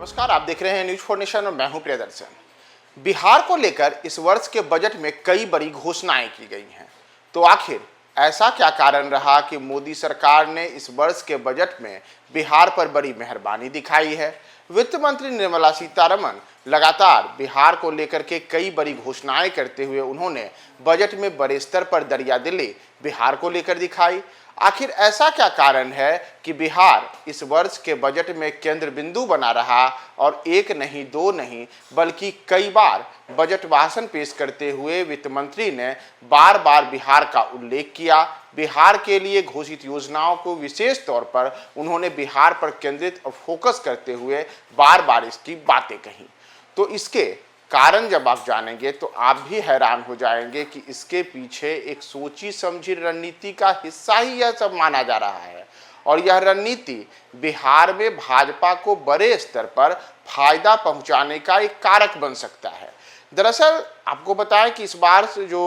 नमस्कार, आप देख रहे हैं न्यूज फॉर नेशन और मैं हूं प्रियदर्शन। बिहार को लेकर इस वर्ष के बजट में कई बड़ी घोषणाएं की गई हैं। तो आखिर ऐसा क्या कारण रहा कि मोदी सरकार ने इस वर्ष के बजट में बिहार पर बड़ी मेहरबानी दिखाई है? वित्त मंत्री निर्मला सीतारमण लगातार बिहार को लेकर के कई बड़ी घोषणाएं करते हुए उन्होंने बजट में बड़े स्तर पर दरियादिली बिहार को लेकर दिखाई। आखिर ऐसा क्या कारण है कि बिहार इस वर्ष के बजट में केंद्र बिंदु बना रहा और एक नहीं दो नहीं बल्कि कई बार बजट भाषण पेश करते हुए वित्त मंत्री ने बार बार बिहार का उल्लेख किया। बिहार के लिए घोषित योजनाओं को विशेष तौर पर उन्होंने बिहार पर केंद्रित और फोकस करते हुए बार बार इसकी बातें कही। तो इसके कारण जब आप जानेंगे तो आप भी हैरान हो जाएंगे कि इसके पीछे एक सोची समझी रणनीति का हिस्सा ही यह सब माना जा रहा है और यह रणनीति बिहार में भाजपा को बड़े स्तर पर फायदा पहुंचाने का एक कारक बन सकता है। दरअसल आपको बताएं कि इस बार से जो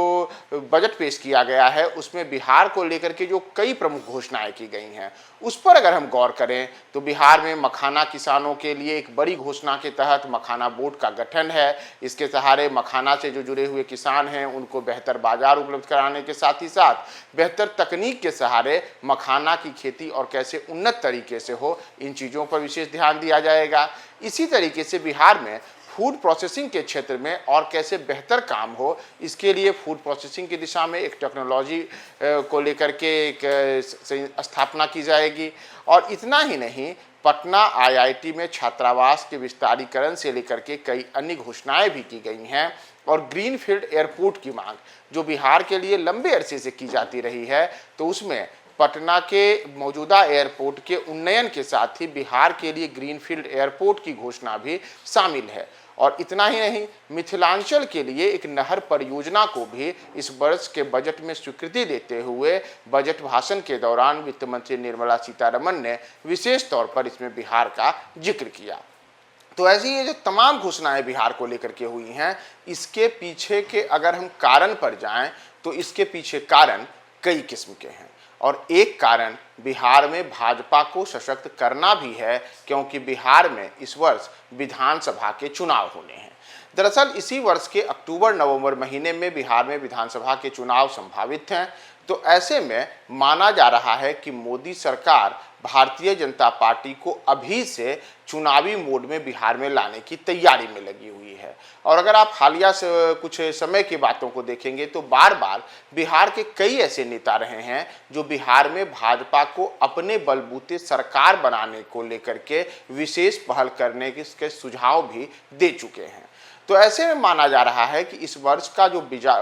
बजट पेश किया गया है उसमें बिहार को लेकर के जो कई प्रमुख घोषणाएं की गई हैं उस पर अगर हम गौर करें तो बिहार में मखाना किसानों के लिए एक बड़ी घोषणा के तहत मखाना बोर्ड का गठन है। इसके सहारे मखाना से जो जुड़े हुए किसान हैं उनको बेहतर बाजार उपलब्ध कराने के साथ ही साथ बेहतर तकनीक के सहारे मखाना की खेती और कैसे उन्नत तरीके से हो, इन चीज़ों पर विशेष ध्यान दिया जाएगा। इसी तरीके से बिहार में फूड प्रोसेसिंग के क्षेत्र में और कैसे बेहतर काम हो, इसके लिए फूड प्रोसेसिंग की दिशा में एक टेक्नोलॉजी को लेकर के एक स्थापना की जाएगी। और इतना ही नहीं, पटना आईआईटी में छात्रावास के विस्तारीकरण से लेकर के कई अन्य घोषणाएं भी की गई हैं। और ग्रीनफील्ड एयरपोर्ट की मांग जो बिहार के लिए लंबे अरसे से की जाती रही है, तो उसमें पटना के मौजूदा एयरपोर्ट के उन्नयन के साथ ही बिहार के लिए ग्रीनफील्ड एयरपोर्ट की घोषणा भी शामिल है। और इतना ही नहीं, मिथिलांचल के लिए एक नहर परियोजना को भी इस वर्ष के बजट में स्वीकृति देते हुए बजट भाषण के दौरान वित्त मंत्री निर्मला सीतारमण ने विशेष तौर पर इसमें बिहार का जिक्र किया। तो ऐसी ये जो तमाम घोषणाएं बिहार को लेकर के हुई हैं, इसके पीछे के अगर हम कारण पर जाएं तो इसके पीछे कारण कई किस्म के हैं। और एक कारण बिहार में भाजपा को सशक्त करना भी है, क्योंकि बिहार में इस वर्ष विधानसभा के चुनाव होने हैं। दरअसल इसी वर्ष के अक्टूबर-नवंबर महीने में बिहार में विधानसभा के चुनाव संभावित हैं। तो ऐसे में माना जा रहा है कि मोदी सरकार भारतीय जनता पार्टी को अभी से चुनावी मोड में बिहार में लाने की तैयारी में लगी हुई है। और अगर आप हालिया से कुछ समय की बातों को देखेंगे तो बार बार बिहार के कई ऐसे नेता रहे हैं जो बिहार में भाजपा को अपने बलबूते सरकार बनाने को लेकर के विशेष पहल करने के सुझाव भी दे चुके हैं। तो ऐसे में माना जा रहा है कि इस वर्ष का जो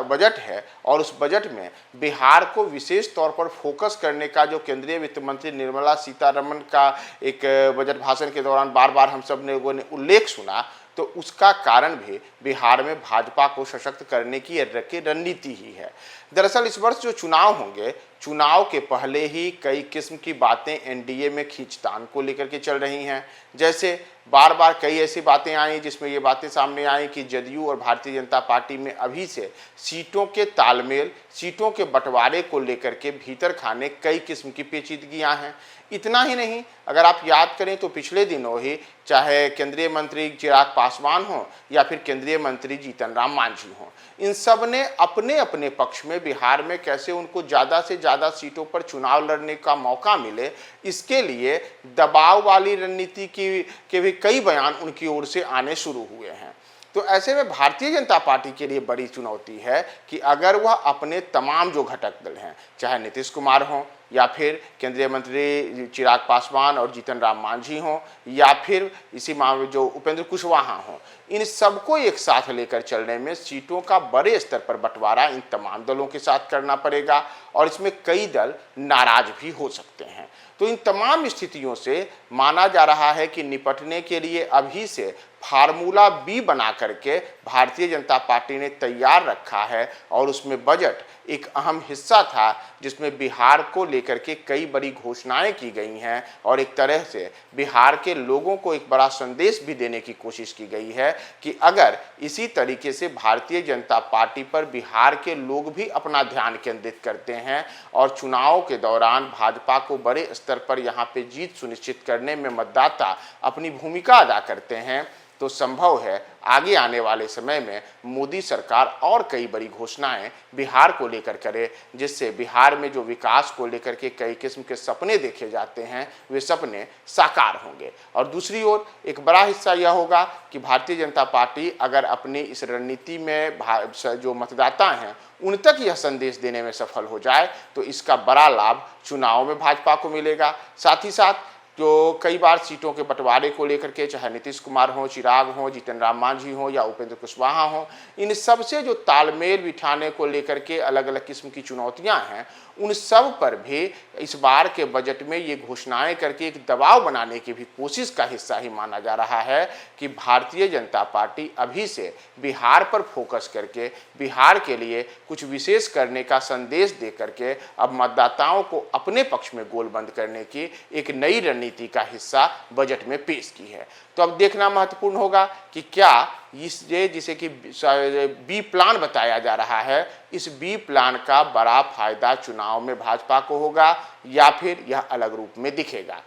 बजट है और उस बजट में बिहार को विशेष तौर पर फोकस करने का जो केंद्रीय वित्त मंत्री निर्मला सीतारमण का एक बजट भाषण के दौरान बार बार हम सब लोगों ने उल्लेख सुना, तो उसका कारण भी बिहार में भाजपा को सशक्त करने की रणनीति ही है। दरअसल इस वर्ष जो चुनाव होंगे, चुनाव के पहले ही कई किस्म की बातें एनडीए में खींचतान को लेकर के चल रही हैं। जैसे बार बार कई ऐसी बातें आई जिसमें ये बातें सामने आई कि जदयू और भारतीय जनता पार्टी में अभी से सीटों के तालमेल, सीटों के बंटवारे को लेकर के भीतर खाने कई किस्म की पेचीदगियां हैं। इतना ही नहीं, अगर आप याद करें तो पिछले दिनों ही चाहे केंद्रीय मंत्री चिराग पासवान हो या फिर केंद्रीय मंत्री जीतन राम मांझी हो, इन सब ने अपने अपने पक्ष में बिहार में कैसे उनको ज़्यादा से ज़्यादा सीटों पर चुनाव लड़ने का मौका मिले, इसके लिए दबाव वाली रणनीति के भी कई बयान उनकी ओर से आने शुरू हुए हैं। तो ऐसे में भारतीय जनता पार्टी के लिए बड़ी चुनौती है कि अगर वह अपने तमाम जो घटक दल हैं, चाहे नीतीश कुमार हों या फिर केंद्रीय मंत्री चिराग पासवान और जीतन राम मांझी हों या फिर इसी मामले जो उपेंद्र कुशवाहा हों, इन सबको एक साथ लेकर चलने में सीटों का बड़े स्तर पर बंटवारा इन तमाम दलों के साथ करना पड़ेगा और इसमें कई दल नाराज भी हो सकते हैं। तो इन तमाम स्थितियों से माना जा रहा है कि निपटने के लिए अभी से फार्मूला बी बना करके भारतीय जनता पार्टी ने तैयार रखा है और उसमें बजट एक अहम हिस्सा था, जिसमें बिहार को लेकर के कई बड़ी घोषणाएं की गई हैं और एक तरह से बिहार के लोगों को एक बड़ा संदेश भी देने की कोशिश की गई है कि अगर इसी तरीके से भारतीय जनता पार्टी पर बिहार के लोग भी अपना ध्यान केंद्रित करते हैं और चुनाव के दौरान भाजपा को बड़े स्तर पर यहाँ पे जीत सुनिश्चित करने में मतदाता अपनी भूमिका अदा करते हैं, तो संभव है आगे आने वाले समय में मोदी सरकार और कई बड़ी घोषणाएं बिहार को लेकर करे, जिससे बिहार में जो विकास को लेकर के कई किस्म के सपने देखे जाते हैं वे सपने साकार होंगे। और दूसरी ओर एक बड़ा हिस्सा यह होगा कि भारतीय जनता पार्टी अगर अपनी इस रणनीति में जो मतदाता हैं उन तक यह संदेश देने में सफल हो जाए तो इसका बड़ा लाभ चुनाव में भाजपा को मिलेगा। साथ ही साथ जो कई बार सीटों के बंटवारे को लेकर के चाहे नीतीश कुमार हो, चिराग हो, जीतन राम मांझी हो या उपेंद्र कुशवाहा हो, इन सब से जो तालमेल बिठाने को लेकर के अलग अलग किस्म की चुनौतियां हैं, उन सब पर भी इस बार के बजट में ये घोषणाएं करके एक दबाव बनाने की भी कोशिश का हिस्सा ही माना जा रहा है कि भारतीय जनता पार्टी अभी से बिहार पर फोकस करके बिहार के लिए कुछ विशेष करने का संदेश दे करके अब मतदाताओं को अपने पक्ष में गोलबंद करने की एक नई रणनीति का हिस्सा बजट में पेश की है। तो अब देखना महत्वपूर्ण होगा कि क्या ये जिसे कि बी प्लान बताया जा रहा है, इस बी प्लान का बड़ा फायदा चुनाव में भाजपा को होगा या फिर यह अलग रूप में दिखेगा।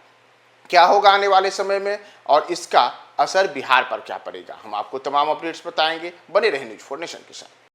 क्या होगा आने वाले समय में और इसका असर बिहार पर क्या पड़ेगा, हम आपको तमाम अपडेट्स बताएंगे। बने रहें न्यूज़ 4 नेशन के साथ।